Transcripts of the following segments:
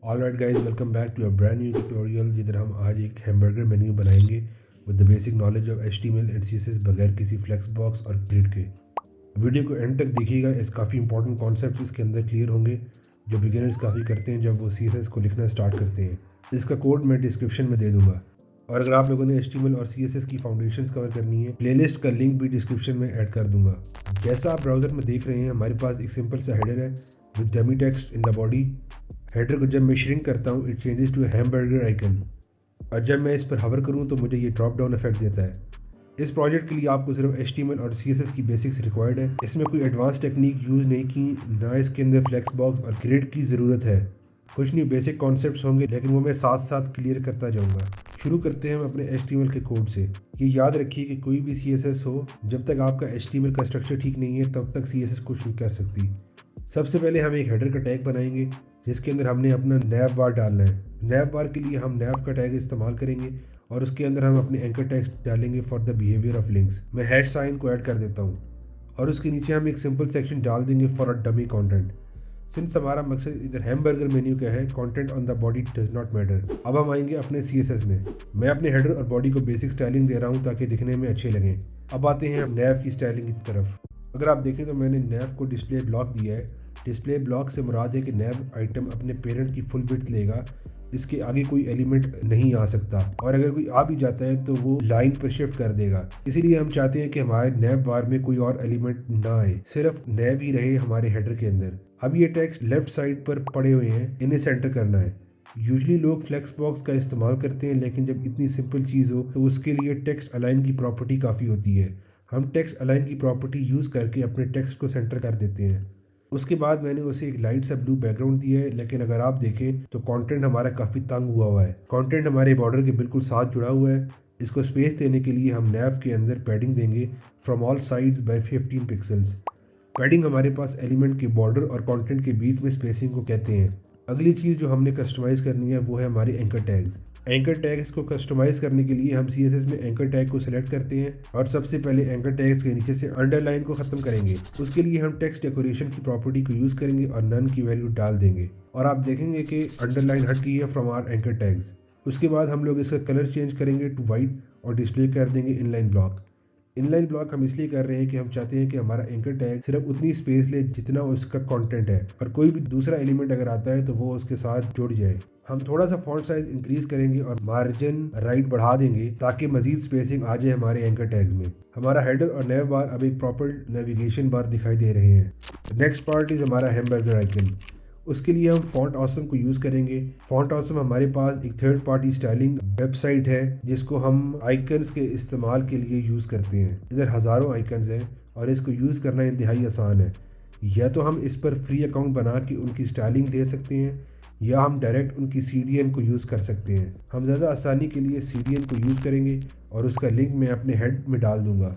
Alright guys, welcome back to a brand new tutorial जिधर हम आज एक हैमबर्गर मेन्यू बनाएंगे with the basic knowledge of HTML and CSS बगैर किसी फ्लेक्स बॉक्स और ग्रिड के। वीडियो को एंड तक देखिएगा, इस काफ़ी इंपॉर्टेंट कॉन्सेप्ट्स इसके अंदर क्लियर होंगे जो बिगिनर्स काफ़ी करते हैं जब वो CSS को लिखना स्टार्ट करते हैं। इसका कोड मैं डिस्क्रिप्शन में दे दूंगा, और अगर आप लोगों ने HTML और CSS की फाउंडेशंस कवर करनी है, प्लेलिस्ट का लिंक भी डिस्क्रिप्शन में ऐड कर दूंगा। जैसा आप ब्राउज़र में देख रहे हैं, हमारे पास एक सिंपल सा हेडर है with dummy text in the body. Header को जब मैं श्रिंक करता हूँ, it changes to hamburger icon, और जब मैं इस पर हवर करूँ तो मुझे ये ड्रॉप डाउन इफेक्ट देता है। इस प्रोजेक्ट के लिए आपको सिर्फ HTML और CSS की बेसिक्स रिक्वायर्ड है। इसमें कोई एडवांस टेक्निक यूज़ नहीं की, ना इसके अंदर फ्लेक्स बॉक्स और ग्रिड की ज़रूरत है। कुछ नहीं, बेसिक कॉन्सेप्ट्स होंगे, लेकिन वो मैं साथ साथ क्लियर करता जाऊँगा। शुरू करते हैं हम अपने HTML के कोड से। ये याद रखिए कि कोई भी CSS हो, जब तक आपका HTML का स्ट्रक्चर ठीक नहीं है तब तक CSS कुछ नहीं कर सकती। सबसे पहले हम एक हेडर का टैग बनाएंगे जिसके अंदर हमने अपना नैव बार डालना है। नैव बार के लिए हम नैव का टैग इस्तेमाल करेंगे और उसके अंदर हम अपने एंकर टेक्स्ट डालेंगे for the behaviour of links. मैं हैश साइन को ऐड कर देता हूँ और उसके नीचे हम एक सिंपल सेक्शन डाल देंगे for a dummy content. Since हमारा मकसद इधर हैमबर्गर मेन्यू का है, content on the body does not matter. अब हम आएंगे अपने CSS में। मैं अपने हेडर और बॉडी को बेसिक स्टाइलिंग दे रहा हूँ ताकि दिखने में अच्छे लगें। अब आते हैं हम नैव की स्टाइलिंग की तरफ। अगर आप देखें तो मैंने नैव को डिस्प्ले ब्लॉक दिया है। डिस्प्ले ब्लॉक से मुराद है कि नैव आइटम अपने पेरेंट की फुल विड्थ लेगा, इसके आगे कोई एलिमेंट नहीं आ सकता, और अगर कोई आ भी जाता है तो वो लाइन पर शिफ्ट कर देगा। इसीलिए हम चाहते हैं कि हमारे नैव बार में कोई और एलिमेंट ना आए, सिर्फ नैव ही रहे हमारे हेडर के अंदर। अब ये टेक्स्ट लेफ्ट साइड पर पड़े हुए हैं, इन्हें सेंटर करना है। यूजली लोग फ्लेक्स बॉक्स का इस्तेमाल करते हैं, लेकिन जब इतनी सिंपल चीज़ हो तो उसके लिए टेक्स्ट अलाइन की प्रॉपर्टी काफ़ी होती है। हम टेक्स्ट अलाइन की प्रॉपर्टी यूज़ करके अपने टेक्स्ट को सेंटर कर देते हैं। उसके बाद मैंने उसे एक लाइट सा ब्लू बैकग्राउंड दिया है, लेकिन अगर आप देखें तो कंटेंट हमारा काफ़ी तंग हुआ है। कंटेंट हमारे बॉर्डर के बिल्कुल साथ जुड़ा हुआ है। इसको स्पेस देने के लिए हम नैव के अंदर पैडिंग देंगे from all sides by 15 pixels. Padding हमारे पास एलिमेंट के बॉर्डर और कंटेंट के बीच में स्पेसिंग को कहते हैं। अगली चीज़ जो हमने कस्टमाइज़ करनी है वो है हमारे एंकर टैग्स। एंकर टैग्स को कस्टमाइज़ करने के लिए हम CSS में एंकर टैग को सिलेक्ट करते हैं और सबसे पहले एंकर टैग्स के नीचे से अंडरलाइन को ख़त्म करेंगे। उसके लिए हम टेक्स्ट डेकोरेशन की प्रॉपर्टी को यूज़ करेंगे और नन की वैल्यू डाल देंगे, और आप देखेंगे कि अंडरलाइन हट गई है फ्रॉम आवर एंकर टैग्स। उसके बाद हम लोग इसका कलर चेंज करेंगे टू वाइट और डिस्प्ले कर देंगे इनलाइन ब्लॉक। इनलाइन ब्लॉक हम इसलिए कर रहे हैं कि हम चाहते हैं कि हमारा एंकर टैग सिर्फ उतनी स्पेस ले जितना उसका कंटेंट है, और कोई भी दूसरा एलिमेंट अगर आता है तो वो उसके साथ जुड़ जाए। हम थोड़ा सा फॉन्ट साइज इंक्रीज करेंगे और मार्जिन राइट बढ़ा देंगे ताकि मजीद स्पेसिंग आ जाए हमारे एंकर टैग में। हमारा हेडर और नैव बार अब एक प्रॉपर नेविगेशन बार दिखाई दे रहे हैं। नेक्स्ट पार्ट इज हमारा हैमबर्गर आइकन। उसके लिए हम फॉन्ट ऑसम को यूज़ करेंगे। फॉन्ट ऑसम हमारे पास एक थर्ड पार्टी स्टाइलिंग वेबसाइट है जिसको हम आइकन्स के इस्तेमाल के लिए यूज़ करते हैं। इधर हज़ारों आइकन्स हैं और इसको यूज़ करना इंतहाई आसान है। या तो हम इस पर फ्री अकाउंट बना के उनकी स्टाइलिंग ले सकते हैं, या हम डायरेक्ट उनकी CDN को यूज़ कर सकते हैं। हम ज़्यादा आसानी के लिए CDN को यूज़ करेंगे और उसका लिंक मैं अपने हेड में डाल दूँगा।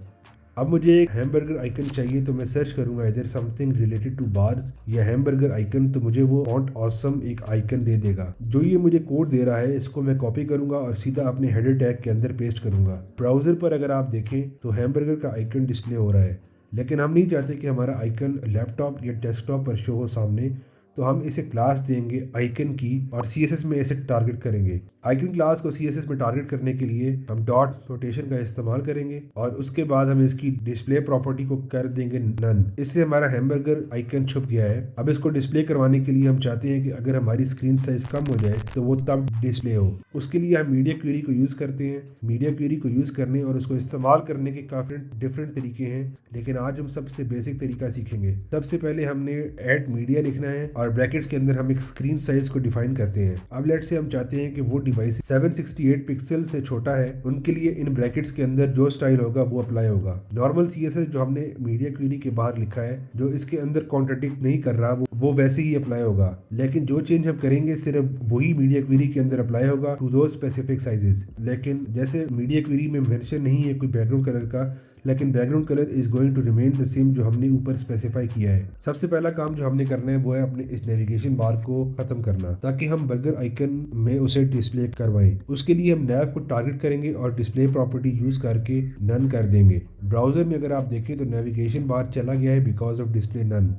अब मुझे एक हैमबर्गर आइकन चाहिए तो मैं सर्च करूंगा इधर समथिंग रिलेटेड टू बार्स या हैमबर्गर आइकन, तो मुझे वो फॉन्ट ऑसम एक आइकन दे देगा। जो ये मुझे कोड दे रहा है इसको मैं कॉपी करूंगा और सीधा अपने हेडर टैग के अंदर पेस्ट करूंगा। ब्राउज़र पर अगर आप देखें तो हैमबर्गर का आइकन डिस्प्ले हो रहा है, लेकिन हम नहीं चाहते कि हमारा आइकन लैपटॉप या डेस्कटॉप पर शो हो सामने, तो हम इसे क्लास देंगे आइकन की और CSS में इसे टारगेट करेंगे। आइकन क्लास को CSS में टारगेट करने के लिए हम डॉट नोटेशन का इस्तेमाल करेंगे और उसके बाद हम इसकी डिस्प्ले प्रॉपर्टी को कर देंगे नन। इससे हमारा हैमबर्गर आइकन छुप गया है। अब इसको डिस्प्ले करवाने के लिए हम चाहते हैं कि अगर हमारी स्क्रीन साइज कम हो जाए तो वो तब डिस्प्ले हो। उसके लिए हम मीडिया क्वेरी को यूज़ करते हैं। मीडिया क्वेरी को यूज़ करने और उसको इस्तेमाल करने के काफ़ी डिफरेंट तरीके हैं, लेकिन आज हम सबसे बेसिक तरीका सीखेंगे। सबसे पहले हमने ऐड मीडिया लिखना है और ब्रैकेट्स के अंदर हम एक स्क्रीन साइज को डिफाइन करते हैं। अब लेट से हम चाहते हैं कि वो डिवाइस 768 पिक्सल से छोटा है, उनके लिए इन ब्रैकेट्स के अंदर जो स्टाइल होगा वो अप्लाई होगा। नॉर्मल CSS जो हमने मीडिया क्वेरी के बाहर लिखा है, जो इसके अंदर कॉन्ट्रडिक्ट नहीं कर रहा, वो वैसे ही अप्लाई होगा, लेकिन जो चेंज हम करेंगे सिर्फ वही मीडिया क्वेरी के अंदर अप्लाई होगा टू दो स्पेसिफिक साइजेस। लेकिन जैसे मीडिया क्वेरी में मेंशन नहीं है कोई बैकग्राउंड कलर का, लेकिन background colour is going to remain the same जो हमने ऊपर स्पेसिफाई किया है। सबसे पहला काम जो हमने करना है वो है अपने इस नेविगेशन बार को खत्म करना, ताकि हम बर्गर आइकन में उसे डिस्प्ले करवाएं। उसके लिए हम नैव को टारगेट करेंगे और डिस्प्ले प्रॉपर्टी यूज करके नन कर देंगे। ब्राउजर में अगर आप देखें तो नेविगेशन बार चला गया है बिकॉज ऑफ डिस्प्ले नन।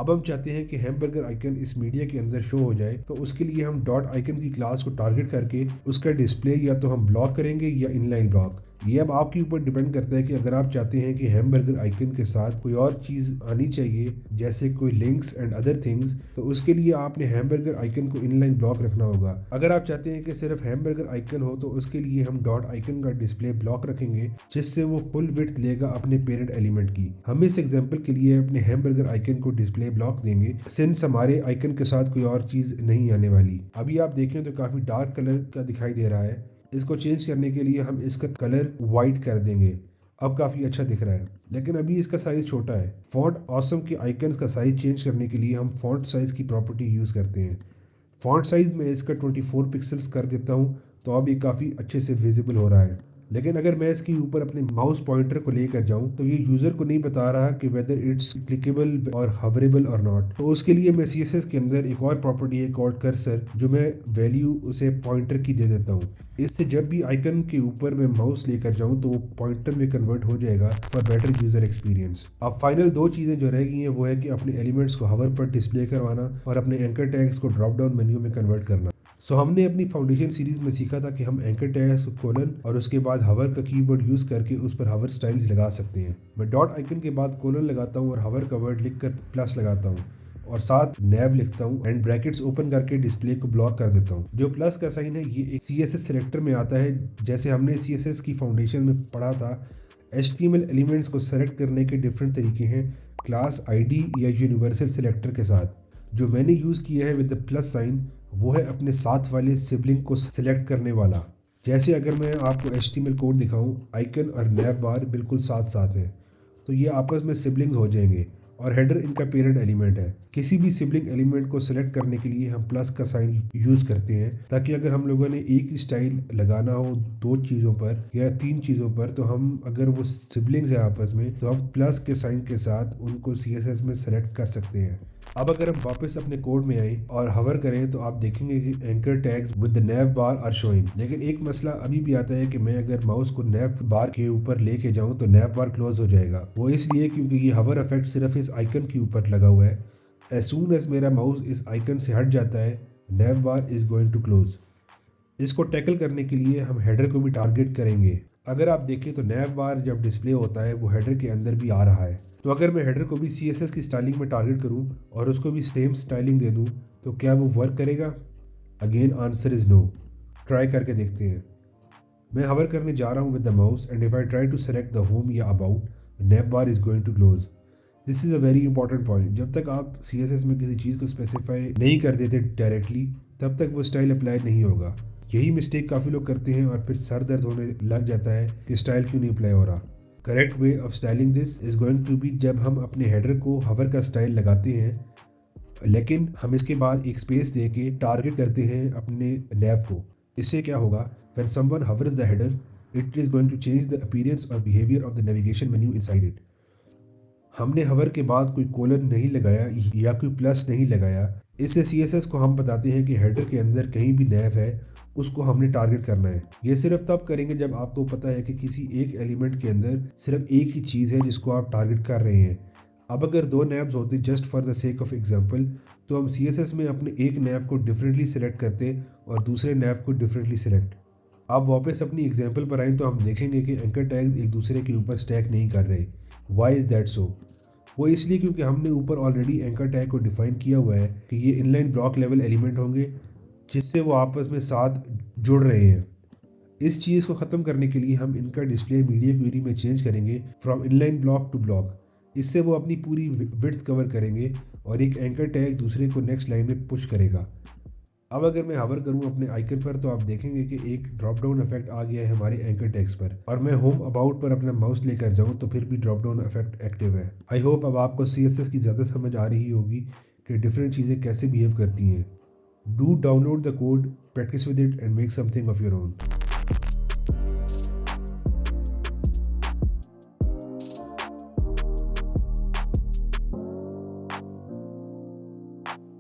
अब हम चाहते हैं कि हैमबर्गर आइकन इस मीडिया के अंदर शो हो जाए, तो उसके लिए हम डॉट आइकन की क्लास को टारगेट करके उसका डिस्प्ले या तो हम ब्लॉक करेंगे या इनलाइन ब्लॉक। ये अब आपके ऊपर डिपेंड करता है कि अगर आप चाहते हैं कि हैमबर्गर आइकन के साथ कोई और चीज़ आनी चाहिए जैसे कोई लिंक्स एंड अदर थिंग्स, तो उसके लिए आपने हैमबर्गर आइकन को इनलाइन ब्लॉक रखना होगा। अगर आप चाहते हैं कि सिर्फ हैमबर्गर आइकन हो तो उसके लिए हम डॉट आइकन का डिस्प्ले ब्लॉक रखेंगे जिससे वो फुल विड्थ लेगा अपने पेरेंट एलिमेंट की। हम इस एग्जांपल के लिए अपने हैमबर्गर आइकन को डिस्प्ले ब्लॉक देंगे सिंस हमारे आइकन के साथ कोई और चीज़ नहीं आने वाली। अभी आप देखें तो काफ़ी डार्क कलर का दिखाई दे रहा है। इसको चेंज करने के लिए हम इसका कलर वाइट कर देंगे। अब काफ़ी अच्छा दिख रहा है, लेकिन अभी इसका साइज़ छोटा है। फॉन्ट ऑसम के आइकन्स का साइज़ चेंज करने के लिए हम फॉन्ट साइज़ की प्रॉपर्टी यूज़ करते हैं। फॉन्ट साइज़ में इसका 24 पिक्सल्स कर देता हूँ, तो अब ये काफ़ी अच्छे से विजिबल हो रहा है। लेकिन अगर मैं इसके ऊपर अपने माउस पॉइंटर को लेकर जाऊं तो ये यूज़र को नहीं बता रहा कि वेदर इट्स क्लिकेबल और हवरेबल और नॉट। तो उसके लिए मैं CSS के अंदर एक और प्रॉपर्टी है कॉल्ड कर्सर, जो मैं वैल्यू उसे पॉइंटर की दे देता हूँ। इससे जब भी आइकन के ऊपर मैं माउस लेकर जाऊं तो वो पॉइंटर में कन्वर्ट हो जाएगा फॉर बेटर यूज़र एक्सपीरियंस। अब फाइनल दो चीज़ें जो रह गई हैं वो है कि अपने एलिमेंट्स को हवर पर डिस्प्ले करवाना और अपने एंकर टैग्स को ड्रॉप डाउन मेन्यू में कन्वर्ट करना। सो हमने अपनी फाउंडेशन सीरीज़ में सीखा था कि हम एंकर टैग्स को कोलन और उसके बाद हवर का कीवर्ड यूज़ करके उस पर हवर स्टाइल्स लगा सकते हैं। मैं डॉट आइकन के बाद कोलन लगाता हूँ और हवर का वर्ड लिख कर प्लस लगाता हूँ और साथ नैव लिखता हूँ एंड ब्रैकेट्स ओपन करके डिस्प्ले को ब्लॉक कर देता हूँ। जो प्लस का साइन है ये एक CSS सेलेक्टर में आता है। जैसे हमने CSS की फाउंडेशन में पढ़ा था, HTML एलिमेंट्स को सेलेक्ट करने के डिफरेंट तरीके हैं क्लास ID या यूनिवर्सल सेलेक्टर के साथ। जो मैंने यूज़ किया है विद द प्लस साइन वो है अपने साथ वाले सिबलिंग को सिलेक्ट करने वाला। जैसे अगर मैं आपको HTML कोड दिखाऊं, आइकन और नैव बार बिल्कुल साथ साथ हैं, तो ये आपस में सिबलिंग्स हो जाएंगे और हेडर इनका पेरेंट एलिमेंट है। किसी भी सिबलिंग एलिमेंट को सिलेक्ट करने के लिए हम प्लस का साइन यूज़ करते हैं ताकि अगर हम लोगों ने एक ही स्टाइल लगाना हो दो चीज़ों पर या तीन चीज़ों पर, तो हम अगर वो सिबलिंग्स है आपस में तो हम प्लस के साइन के साथ उनको CSS में सेलेक्ट कर सकते हैं। अब अगर हम वापस अपने कोड में आए और हवर करें तो आप देखेंगे कि anchor tags with the nav bar are showing. लेकिन एक मसला अभी भी आता है कि मैं अगर माउस को नैव बार के ऊपर लेके जाऊं तो नैव बार क्लोज हो जाएगा। वो इसलिए क्योंकि ये हवर इफेक्ट सिर्फ इस आइकन के ऊपर लगा हुआ है। एज सून एज मेरा माउस इस आइकन से हट जाता है, nav bar is going to close. इसको टैकल करने के लिए हम हेडर को भी टारगेट करेंगे। अगर आप देखें तो नैव बार जब डिस्प्ले होता है वो हेडर के अंदर भी आ रहा है। तो अगर मैं हेडर को भी CSS की स्टाइलिंग में टारगेट करूं और उसको भी सेम स्टाइलिंग दे दूं तो क्या वो वर्क करेगा? Again answer is no. Try करके देखते हैं। मैं हवर करने जा रहा हूं with the mouse and if I try to select the home या about, nav bar is going to close. This is a very important point. जब तक आप CSS में किसी चीज़ को स्पेसिफाई नहीं कर देते डायरेक्टली, तब तक वो स्टाइल अप्लाई नहीं होगा। यही मिस्टेक काफ़ी लोग करते हैं और फिर सर दर्द होने लग जाता है कि स्टाइल क्यों नहीं अप्लाई हो रहा। Correct way of styling this is going to be जब हम अपने हेडर को हवर का स्टाइल लगाते हैं, लेकिन हम इसके बाद एक स्पेस दे के टारगेट करते हैं अपने नैव को। इससे क्या होगा? When someone hovers the header, it is going to change the appearance और behaviour of the navigation menu inside it. हमने हवर के बाद कोई कोलन नहीं लगाया या कोई प्लस नहीं लगाया। इससे CSS को हम बताते हैं कि हेडर के अंदर कहीं भी नैव है, उसको हमने टारगेट करना है। ये सिर्फ तब करेंगे जब आपको पता है कि किसी एक एलिमेंट के अंदर सिर्फ एक ही चीज़ है जिसको आप टारगेट कर रहे हैं। अब अगर दो नैब्स होते just for the sake of example, तो हम CSS में अपने एक नैब को डिफरेंटली सिलेक्ट करते और दूसरे नैब को डिफरेंटली सिलेक्ट। अब वापस अपनी एग्जांपल पर आएँ तो हम देखेंगे कि एंकर टैग्स एक दूसरे के ऊपर स्टैक नहीं कर रहे। Why is that so? वो इसलिए क्योंकि हमने ऊपर ऑलरेडी एंकर टैग को डिफाइन किया हुआ है कि ये इनलाइन ब्लॉक लेवल एलिमेंट होंगे जिससे वो आपस में साथ जुड़ रहे हैं। इस चीज़ को ख़त्म करने के लिए हम इनका डिस्प्ले मीडिया क्वेरी में चेंज करेंगे from inline block to block. इससे वो अपनी पूरी विड्थ कवर करेंगे और एक एंकर टैग दूसरे को नेक्स्ट लाइन में पुश करेगा। अब अगर मैं हवर करूं अपने आइकन पर तो आप देखेंगे कि एक ड्रॉप डाउन इफेक्ट आ गया है हमारे एंकर टैग्स पर, और मैं होम अबाउट पर अपना माउस लेकर जाऊं तो फिर भी ड्रॉप डाउन इफेक्ट एक्टिव है। आई होप अब आपको CSS की ज़्यादा समझ आ रही होगी कि डिफरेंट चीज़ें कैसे बिहेव करती हैं। Do download the code, practice with it and make something of your own.